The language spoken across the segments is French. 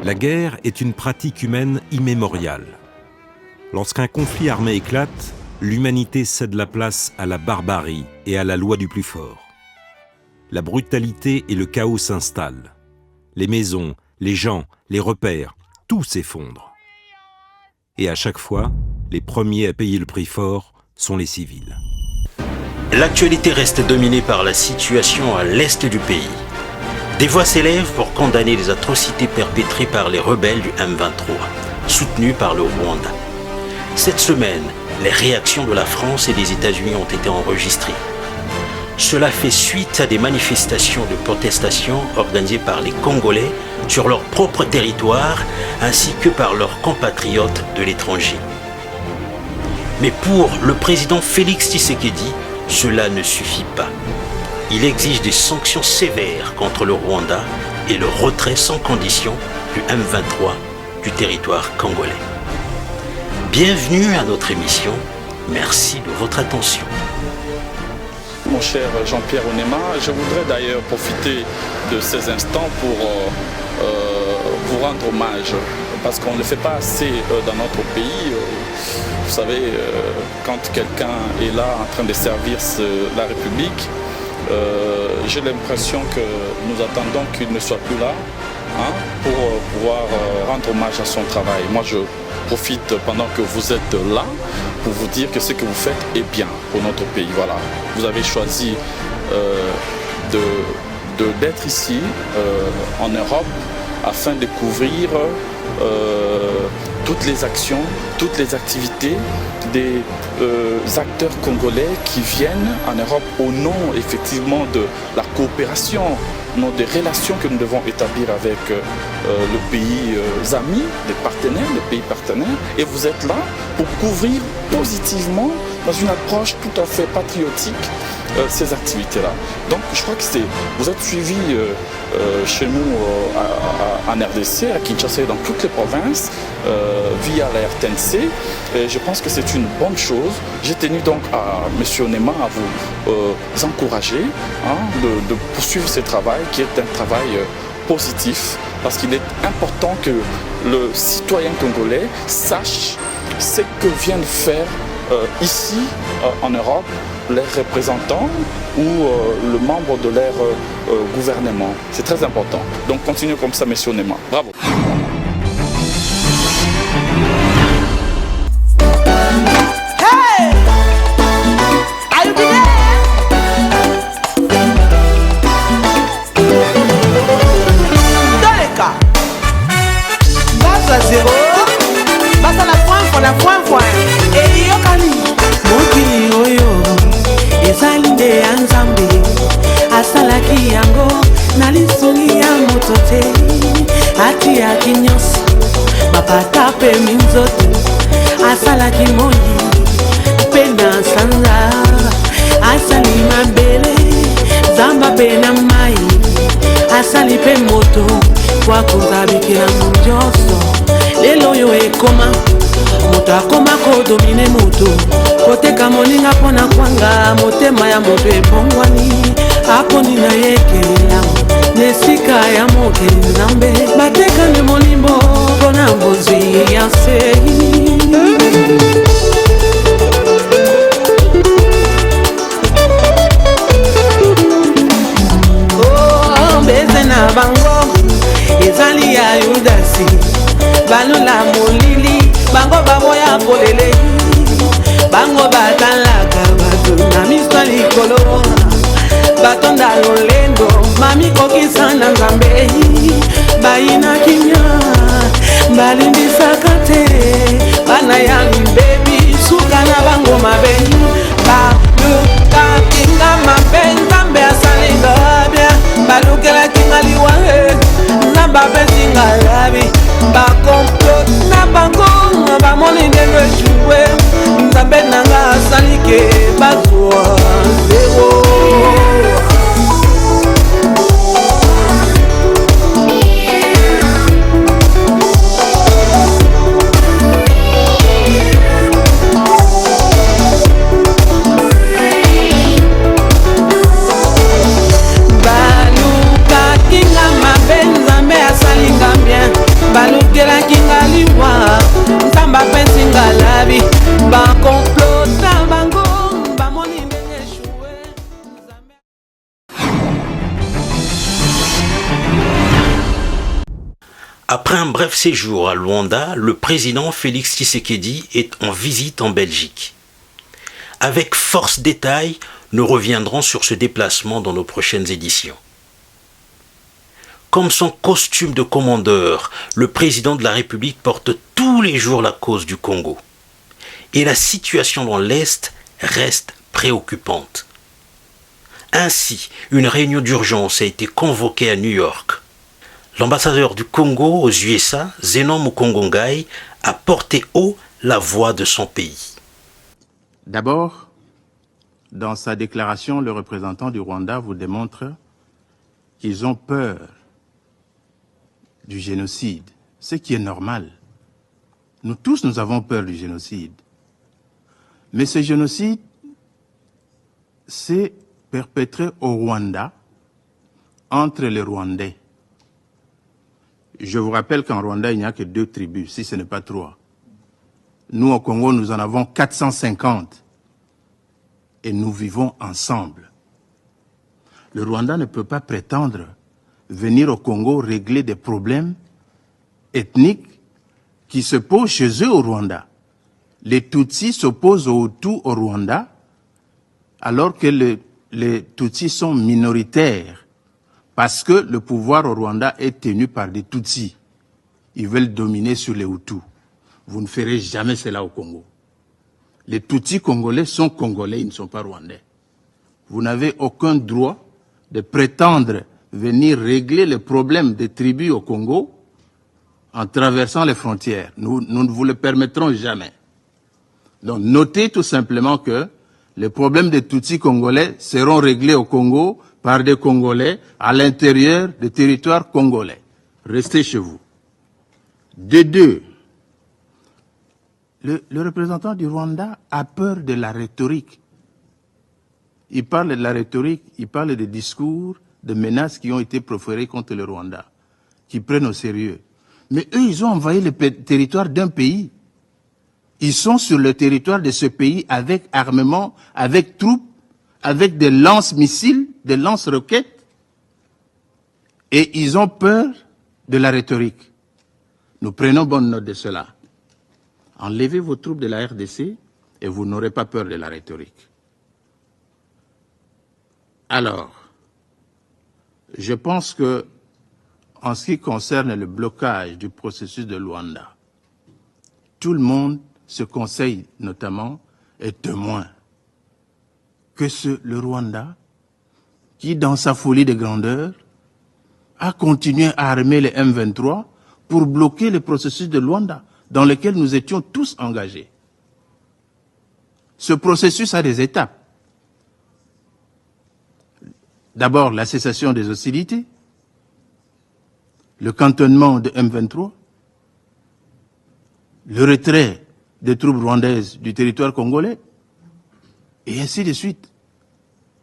La guerre est une pratique humaine immémoriale. Lorsqu'un conflit armé éclate, l'humanité cède la place à la barbarie et à la loi du plus fort. La brutalité et le chaos s'installent. Les maisons, les gens, les repères, tout s'effondre. Et à chaque fois, les premiers à payer le prix fort sont les civils. L'actualité reste dominée par la situation à l'est du pays. Des voix s'élèvent pour condamner les atrocités perpétrées par les rebelles du M23, soutenus par le Rwanda. Cette semaine, les réactions de la France et des États-Unis ont été enregistrées. Cela fait suite à des manifestations de protestation organisées par les Congolais sur leur propre territoire ainsi que par leurs compatriotes de l'étranger. Mais pour le président Félix Tshisekedi, cela ne suffit pas. Il exige des sanctions sévères contre le Rwanda et le retrait sans condition du M23 du territoire congolais. Bienvenue à notre émission. Merci de votre attention. Mon cher Jean-Pierre Onema, je voudrais d'ailleurs profiter de ces instants pour vous rendre hommage, parce qu'on ne le fait pas assez dans notre pays. Vous savez, quand quelqu'un est là en train de servir la République, j'ai l'impression que nous attendons qu'il ne soit plus là pour pouvoir rendre hommage à son travail. Moi, je profite pendant que vous êtes là pour vous dire que ce que vous faites est bien pour notre pays. Voilà. Vous avez choisi d'être ici en Europe afin de couvrir toutes les actions, toutes les activités des acteurs congolais qui viennent en Europe au nom effectivement de la coopération, au nom des relations que nous devons établir avec le pays amis, les pays partenaires. Et vous êtes là pour couvrir positivement, dans une approche tout à fait patriotique, ces activités-là. Donc je crois que vous êtes suivis chez nous en RDC, à Kinshasa et dans toutes les provinces, via la RTNC. Et je pense que c'est une bonne chose. J'ai tenu donc à M. Onema à vous encourager de poursuivre ce travail qui est un travail positif, parce qu'il est important que le citoyen congolais sache ce que viennent faire ici en Europe les représentants ou le membre de leur gouvernement. C'est très important. Donc continuez comme ça, M. Onema. Bravo. Ezalinde ya Nzambe asalaki yango na lisungi ya moto te atiaki nyonso mapata mpe minzoto asalaki moi mpe na sanza asali mabele zamba mpe na mai asali mpe moto po akozabikela nyonso lelo oyo ekoma moto akoma kodomine moto koteka moninga mpona kwanga motema ya moto ebongwani aponi na yekelela nesika ya mokeli Nzambe batekane molimbo mpona bozwi ya sei. Beze na bango ezali ya Yudasi balula molili bango baboya polele bango batalaka bato na miso likolo batonda lolendo mami kokisa na Nzambe bayina kimia balimbisaka te bana ya libebi suka na bango mabe baluka kinga mabe Nzambe asalinga bien balukela kinga liwa Nzambe apesinga labi bakomplot na bango bamoni ndenge joué Nzambe nanga asali ke bazwa zero. bref séjour à Luanda, le président Félix Tshisekedi est en visite en Belgique. Avec force détails, nous reviendrons sur ce déplacement dans nos prochaines éditions. Comme son costume de commandeur, le président de la République porte tous les jours la cause du Congo. Et la situation dans l'Est reste préoccupante. Ainsi, une réunion d'urgence a été convoquée à New York. L'ambassadeur du Congo aux USA, Zenon Mukongongai, a porté haut la voix de son pays. D'abord, dans sa déclaration, le représentant du Rwanda vous démontre qu'ils ont peur du génocide, ce qui est normal. Nous tous, nous avons peur du génocide. Mais ce génocide s'est perpétré au Rwanda, entre les Rwandais. Je vous rappelle qu'en Rwanda, il n'y a que 2 tribus, si ce n'est pas 3. Nous, au Congo, nous en avons 450. Et nous vivons ensemble. Le Rwanda ne peut pas prétendre venir au Congo régler des problèmes ethniques qui se posent chez eux au Rwanda. Les Tutsis s'opposent aux Hutus au Rwanda, alors que les Tutsis sont minoritaires, parce que le pouvoir au Rwanda est tenu par des Tutsis. Ils veulent dominer sur les Hutus. Vous ne ferez jamais cela au Congo. Les Tutsis congolais sont congolais, ils ne sont pas rwandais. Vous n'avez aucun droit de prétendre venir régler les problèmes des tribus au Congo en traversant les frontières. Nous ne vous le permettrons jamais. Donc notez tout simplement que les problèmes des Tutsis congolais seront réglés au Congo par des Congolais à l'intérieur des territoires congolais. Restez chez vous. De deux, le représentant du Rwanda a peur de la rhétorique. Il parle de la rhétorique, il parle des discours, de menaces qui ont été proférées contre le Rwanda, qui prennent au sérieux. Mais eux, ils ont envahi le territoire d'un pays. Ils sont sur le territoire de ce pays avec armement, avec troupes, avec des lance-missiles, des lance-roquettes. Et ils ont peur de la rhétorique. Nous prenons bonne note de cela. Enlevez vos troupes de la RDC et vous n'aurez pas peur de la rhétorique. Alors, je pense que, en ce qui concerne le blocage du processus de Luanda, tout le monde, ce conseil notamment, est témoin que le Rwanda, qui dans sa folie de grandeur, a continué à armer les M23 pour bloquer le processus de Luanda, dans lequel nous étions tous engagés. Ce processus a des étapes. D'abord, la cessation des hostilités, le cantonnement de M23, le retrait des troupes rwandaises du territoire congolais, et ainsi de suite.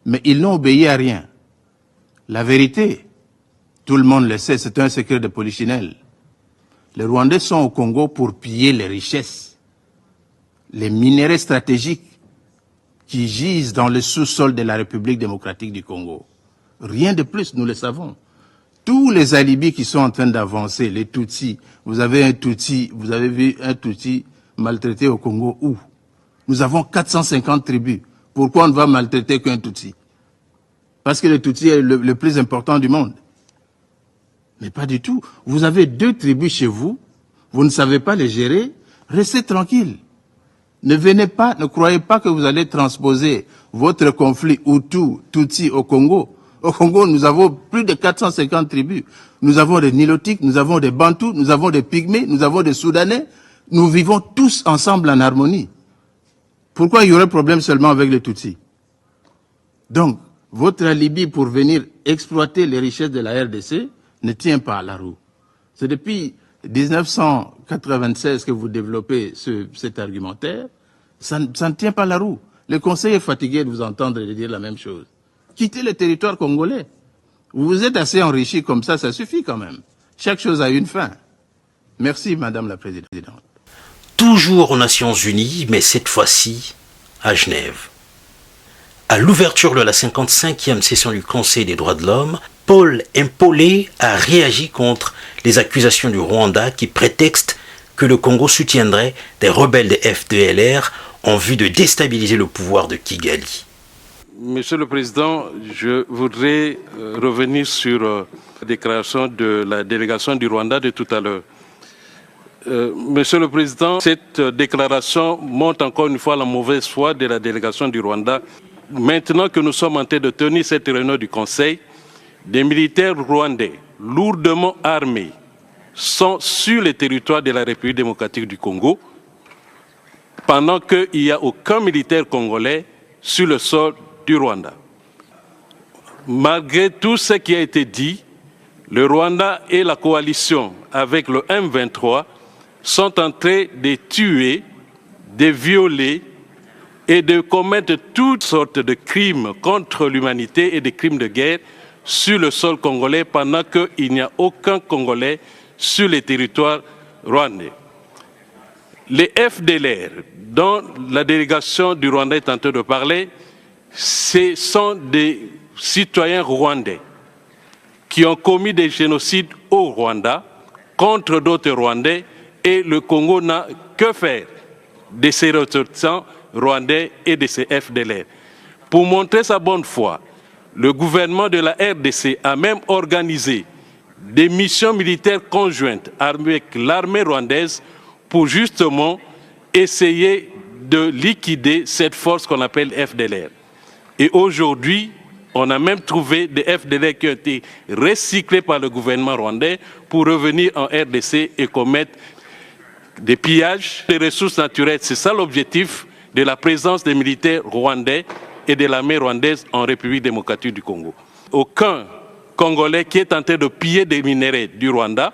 Mais ils n'ont obéi à rien. La vérité, tout le monde le sait, c'est un secret de polichinelle. Les Rwandais sont au Congo pour piller les richesses, les minéraux stratégiques qui gisent dans le sous-sol de la République démocratique du Congo. Rien de plus, nous le savons. Tous les alibis qui sont en train d'avancer, les Tutsis, vous avez vu un Tutsi maltraité au Congo où? Nous avons 450 tribus. Pourquoi on ne va maltraiter qu'un Tutsi? Parce que le Tutsi est le plus important du monde. Mais pas du tout. Vous avez 2 tribus chez vous, vous ne savez pas les gérer, restez tranquille. Ne croyez pas que vous allez transposer votre conflit Hutu-Tutsi au Congo. Au Congo, nous avons plus de 450 tribus. Nous avons des Nilotiques, nous avons des Bantous, nous avons des Pygmées, nous avons des Soudanais. Nous vivons tous ensemble en harmonie. Pourquoi il y aurait problème seulement avec les Tutsis? Donc, votre alibi pour venir exploiter les richesses de la RDC ne tient pas à la roue. C'est depuis 1996 que vous développez cet argumentaire. Ça ne tient pas à la roue. Le Conseil est fatigué de vous entendre et de dire la même chose. Quittez le territoire congolais. Vous vous êtes assez enrichi comme ça suffit quand même. Chaque chose a une fin. Merci, Madame la Présidente. Toujours aux Nations Unies, mais cette fois-ci à Genève. À l'ouverture de la 55e session du Conseil des droits de l'homme, Paul Mpolé a réagi contre les accusations du Rwanda qui prétextent que le Congo soutiendrait des rebelles des FDLR en vue de déstabiliser le pouvoir de Kigali. Monsieur le Président, je voudrais revenir sur la déclaration de la délégation du Rwanda de tout à l'heure. Monsieur le Président, cette déclaration montre encore une fois la mauvaise foi de la délégation du Rwanda. Maintenant que nous sommes en train de tenir cette réunion du Conseil, des militaires rwandais lourdement armés sont sur le territoire de la République démocratique du Congo, pendant qu'il n'y a aucun militaire congolais sur le sol du Rwanda. Malgré tout ce qui a été dit, le Rwanda et la coalition avec le M23 sont en train de tuer, de violer et de commettre toutes sortes de crimes contre l'humanité et des crimes de guerre sur le sol congolais pendant qu'il n'y a aucun Congolais sur les territoires rwandais. Les FDLR, dont la délégation du Rwanda est en train de parler, ce sont des citoyens rwandais qui ont commis des génocides au Rwanda contre d'autres Rwandais et le Congo n'a que faire de ces ressortissants rwandais et de ces FDLR. Pour montrer sa bonne foi, le gouvernement de la RDC a même organisé des missions militaires conjointes avec l'armée rwandaise pour justement essayer de liquider cette force qu'on appelle FDLR. Et aujourd'hui, on a même trouvé des FDLR qui ont été recyclés par le gouvernement rwandais pour revenir en RDC et commettre des pillages des ressources naturelles. C'est ça l'objectif de la présence des militaires rwandais et de l'armée rwandaise en République démocratique du Congo. Aucun Congolais qui est en train de piller des minéraux du Rwanda,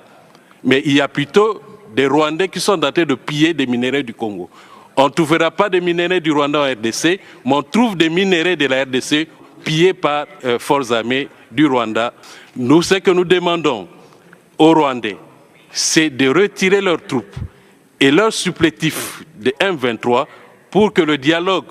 mais il y a plutôt des Rwandais qui sont en train de piller des minéraux du Congo. On ne trouvera pas de minéraux du Rwanda en RDC, mais on trouve des minéraux de la RDC pillés par forces armées du Rwanda. Nous, ce que nous demandons aux Rwandais, c'est de retirer leurs troupes et leurs supplétifs de M23 pour que le dialogue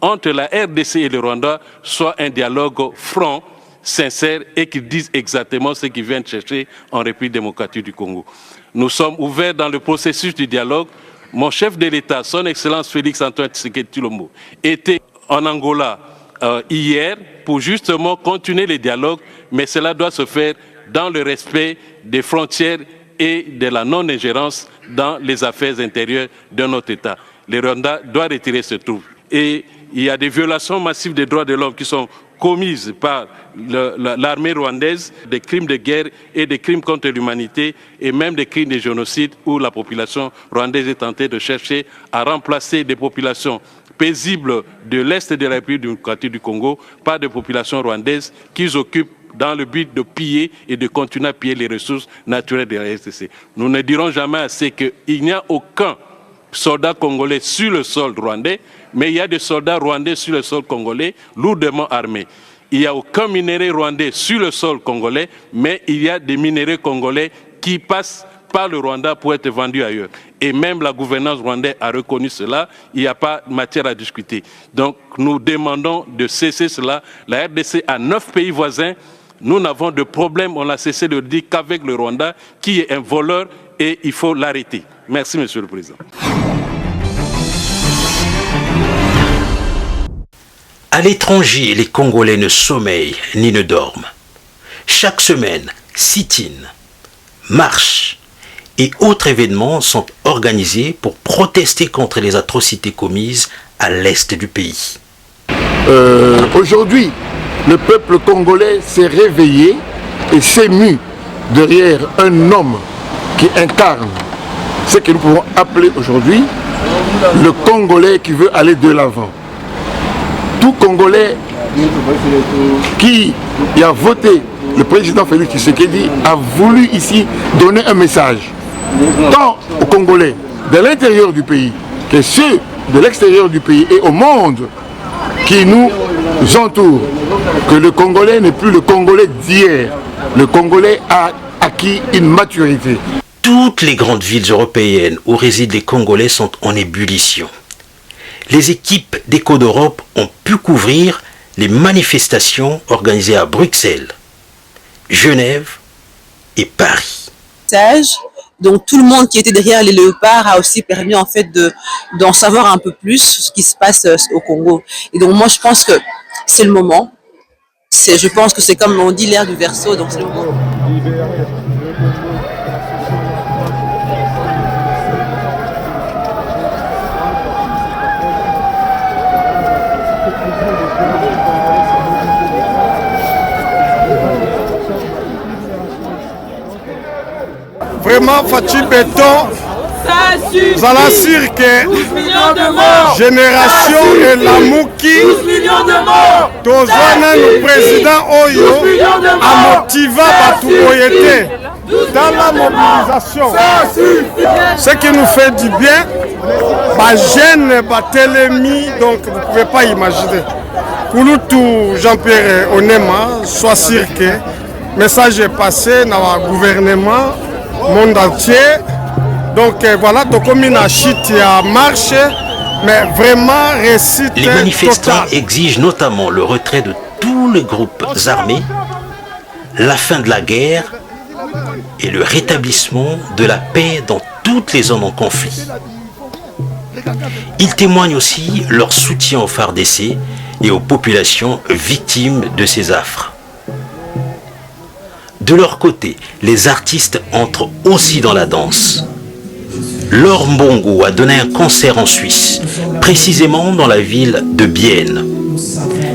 entre la RDC et le Rwanda soit un dialogue franc, sincère et qu'ils disent exactement ce qu'ils viennent chercher en République démocratique du Congo. Nous sommes ouverts dans le processus du dialogue. Mon chef de l'État, son Excellence Félix-Antoine Tshisekedi Tshilombo, était en Angola hier pour justement continuer les dialogues, mais cela doit se faire dans le respect des frontières et de la non-ingérence dans les affaires intérieures de notre État. Le Rwanda doit retirer ses troupes. Et il y a des violations massives des droits de l'homme qui sont commises par l'armée rwandaise, des crimes de guerre et des crimes contre l'humanité et même des crimes de génocide où la population rwandaise est tentée de chercher à remplacer des populations paisibles de l'Est de la République démocratique du Congo par des populations rwandaises qu'ils occupent dans le but de piller et de continuer à piller les ressources naturelles de la RDC. Nous ne dirons jamais assez qu'il n'y a aucun soldat congolais sur le sol rwandais, mais il y a des soldats rwandais sur le sol congolais lourdement armés. Il n'y a aucun minerai rwandais sur le sol congolais, mais il y a des minéraux congolais qui passent par le Rwanda pour être vendus ailleurs. Et même la gouvernance rwandaise a reconnu cela, il n'y a pas matière à discuter. Donc nous demandons de cesser cela. La RDC a 9 pays voisins, nous n'avons de problème, on a cessé de dire qu'avec le Rwanda, qui est un voleur et il faut l'arrêter. Merci, Monsieur le Président. À l'étranger, les Congolais ne sommeillent ni ne dorment. Chaque semaine, sit-in, marches et autres événements sont organisés pour protester contre les atrocités commises à l'est du pays. Aujourd'hui, le peuple congolais s'est réveillé et s'est mu derrière un homme qui incarne ce que nous pouvons appeler aujourd'hui le Congolais qui veut aller de l'avant. Tout Congolais qui a voté le président Félix Tshisekedi a voulu ici donner un message tant aux Congolais de l'intérieur du pays que ceux de l'extérieur du pays et au monde qui nous entourent, que le Congolais n'est plus le Congolais d'hier. Le Congolais a acquis une maturité. Toutes les grandes villes européennes où résident les Congolais sont en ébullition. Les équipes d'Écho d'Europe ont pu couvrir les manifestations organisées à Bruxelles, Genève et Paris. Donc tout le monde qui était derrière les léopards a aussi permis en fait d'en savoir un peu plus sur ce qui se passe au Congo. Et donc moi je pense que c'est le moment. Je pense que c'est comme on dit l'ère du Verseau, donc c'est le moment. Vraiment, Fatih Béton, Zala Cirque, Génération et Lamouki, Tozwana, le président Oyo, a motivé Batouboyete dans la mobilisation. Ce qui nous fait du bien, Bagène, Batelemi, donc vous ne pouvez pas imaginer. Kouloutou, Jean-Pierre Onema, soit Cirque, message est passé dans le gouvernement. Monde entier. Donc voilà, Tokomi na chute à marche, mais vraiment réussite. Les manifestants exigent notamment le retrait de tous les groupes armés, la fin de la guerre et le rétablissement de la paix dans toutes les zones en conflit. Ils témoignent aussi leur soutien aux FARDC et aux populations victimes de ces affres. De leur côté, les artistes entrent aussi dans la danse. Laure Mbongo a donné un concert en Suisse, précisément dans la ville de Bienne.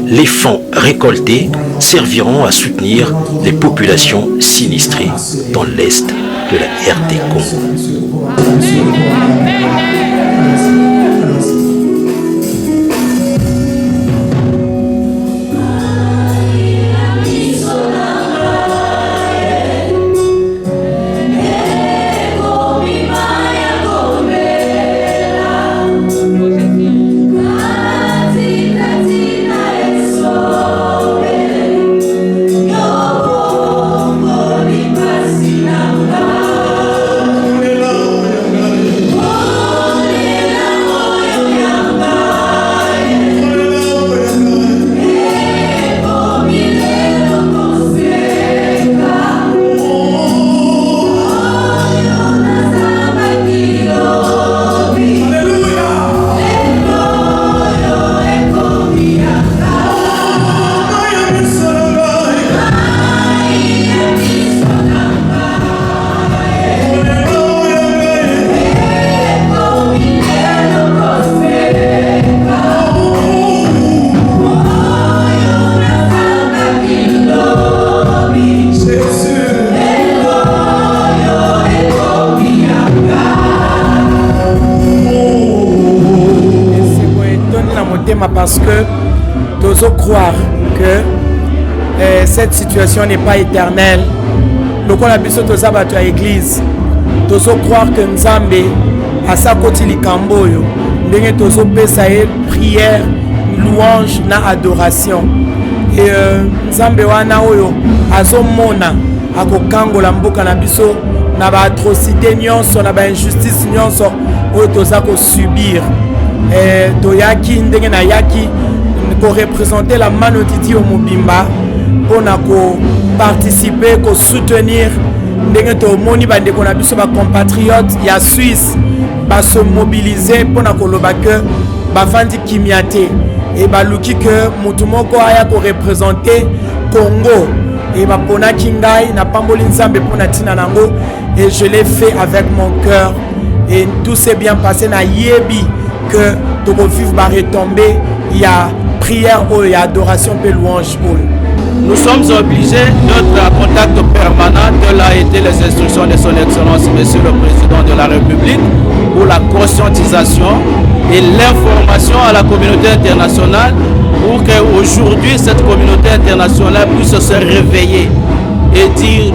Les fonds récoltés serviront à soutenir les populations sinistrées dans l'est de la RD Congo. Parce que nous devons croire que cette situation n'est pas éternelle. Nous avons à l'église. Nous devons croire que Nzambe a sa côté likamboyo. Nous devons faire prière, louange, na adoration. Et Nzambe wana oyo azomona akokangola mboka na biso na ba atrocité nyonso na ba injustice nyonso oyo toza ko subir. Toyaki ndenge na yaki ko représenter la manotiti au Mobimba pour participer, ko soutenir ndenge to moni bande ko na biso ba compatriotes ya Suisse ba se mobiliser pour na koloba que ba fandi kimiate et ba luki que mutu moko aya ko représenter Congo et ba pona kingai na pamboli nzambe pona tina nango et je l'ai fait avec mon cœur et tout s'est bien passé na yebi que tout vivre va retomber, il y a prière, il y a adoration et louange. Nous sommes obligés, notre contact permanent a été les instructions de son Excellence, Monsieur le Président de la République, pour la conscientisation et l'information à la communauté internationale pour qu'aujourd'hui cette communauté internationale puisse se réveiller et dire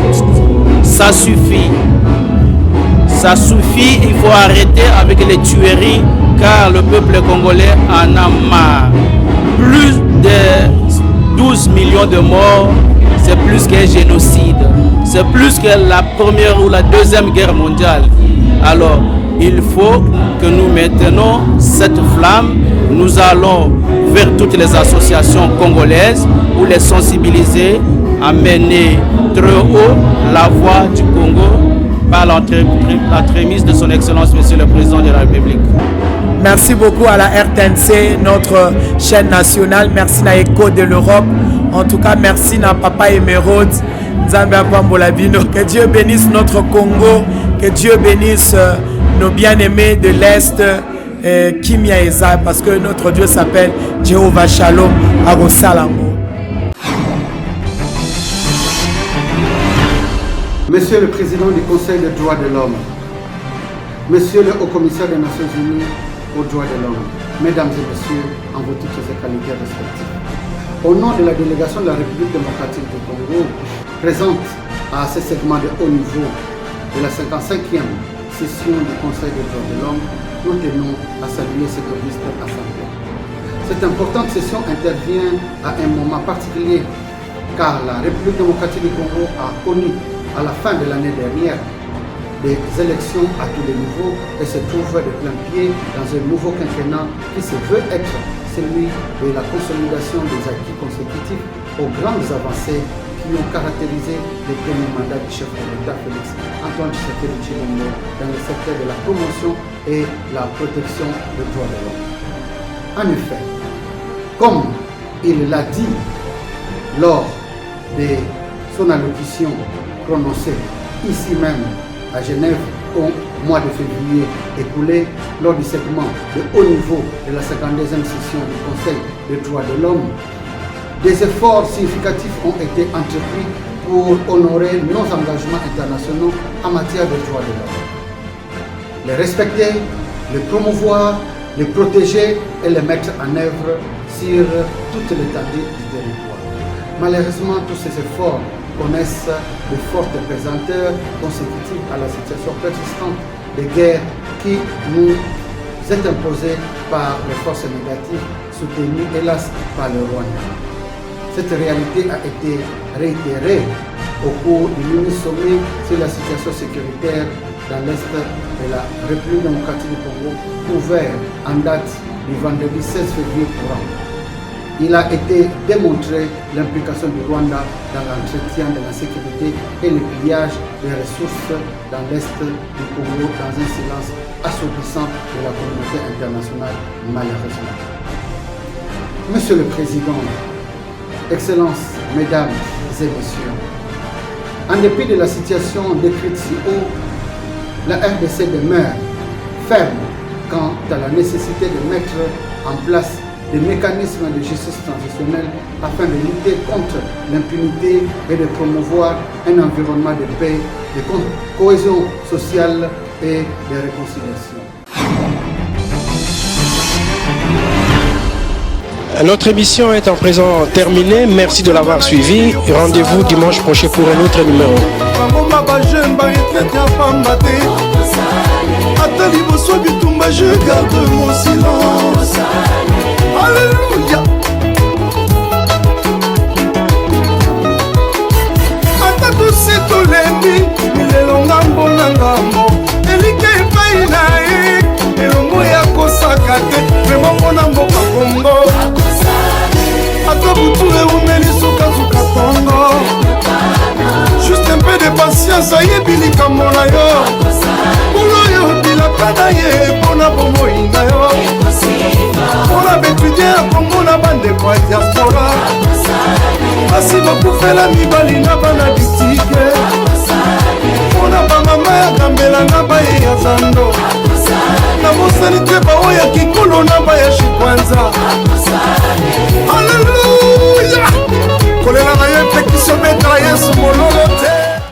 ça suffit. Ça suffit, il faut arrêter avec les tueries car le peuple congolais en a marre. Plus de 12 millions de morts, c'est plus qu'un génocide. C'est plus que la première ou la deuxième guerre mondiale. Alors, il faut que nous maintenons cette flamme. Nous allons vers toutes les associations congolaises pour les sensibiliser amener très haut la voix du Congo par l'entremise de son Excellence, Monsieur le Président de la République. Merci beaucoup à la RTNC, notre chaîne nationale. Merci à Écho de l'Europe. En tout cas, merci à Papa Émeraude. Que Dieu bénisse notre Congo. Que Dieu bénisse nos bien-aimés de l'Est. Kimia Eza, parce que notre Dieu s'appelle Jéhovah Shalom Agosalango. Monsieur le Président du Conseil des droits de l'homme, Monsieur le Haut-Commissaire des Nations Unies aux droits de l'homme, Mesdames et Messieurs, en vos toutes et qualités respectives, au nom de la délégation de la République démocratique du Congo, présente à ce segment de haut niveau de la 55e session du Conseil des droits de l'homme, nous tenons à saluer cette auguste assemblée. Cette importante session intervient à un moment particulier car la République démocratique du Congo a connu à la fin de l'année dernière des élections à tous les niveaux et se trouve de plein pied dans un nouveau quinquennat qui se veut être celui de la consolidation des acquis consécutifs aux grandes avancées qui ont caractérisé les premiers mandats du chef de l'État Félix Antoine Tshisekedi Tshilombo dans le secteur de la promotion et la protection des droits de l'homme. En effet, comme il l'a dit lors de son allocution prononcée ici même à Genève au mois de février écoulé, lors du segment de haut niveau de la 52e session du Conseil des droits de l'homme, des efforts significatifs ont été entrepris pour honorer nos engagements internationaux en matière de droits de l'homme. Les respecter, les promouvoir, les protéger et les mettre en œuvre sur toute l'étendue du territoire. Malheureusement, tous ces efforts connaissent de fortes pesanteurs consécutives à la situation persistante de guerre qui nous est imposée par les forces négatives soutenues hélas par le Rwanda. Cette réalité a été réitérée au cours du mini-sommet sur la situation sécuritaire dans l'Est de la République démocratique du Congo, ouvert en date du vendredi 16 février courant. Il a été démontré l'implication du Rwanda dans l'entretien de la sécurité et le pillage des ressources dans l'Est du Congo dans un silence assourdissant de la communauté internationale, malheureusement. Monsieur le Président, Excellences, Mesdames et Messieurs, en dépit de la situation décrite si haut, la RDC demeure ferme quant à la nécessité de mettre en place des mécanismes de justice transitionnelle afin de lutter contre l'impunité et de promouvoir un environnement de paix, de cohésion sociale et de réconciliation. Notre émission est en présent terminée. Merci de l'avoir suivi. Rendez-vous dimanche prochain pour un autre numéro. Je garde mon silence. Alléluia. Ata tous tolendi, lelo ngambo na ngambo. Elike epai na ye, elongo ya kosaka te, vraiment mona mboka Congo. Ata butu eumeli suka Congo. Juste un peu de patience, ayebi likambo na yo. Kulo bilaka na ye, pona bomoi na yo. Pona bétudier à Congo na bande kwa diaspora. Asi bakufela mibali na bana bitike. Pona ba mama ya gambela na baye ya zando. Na mosani te ba oya kikolo na ba ya shikwanza.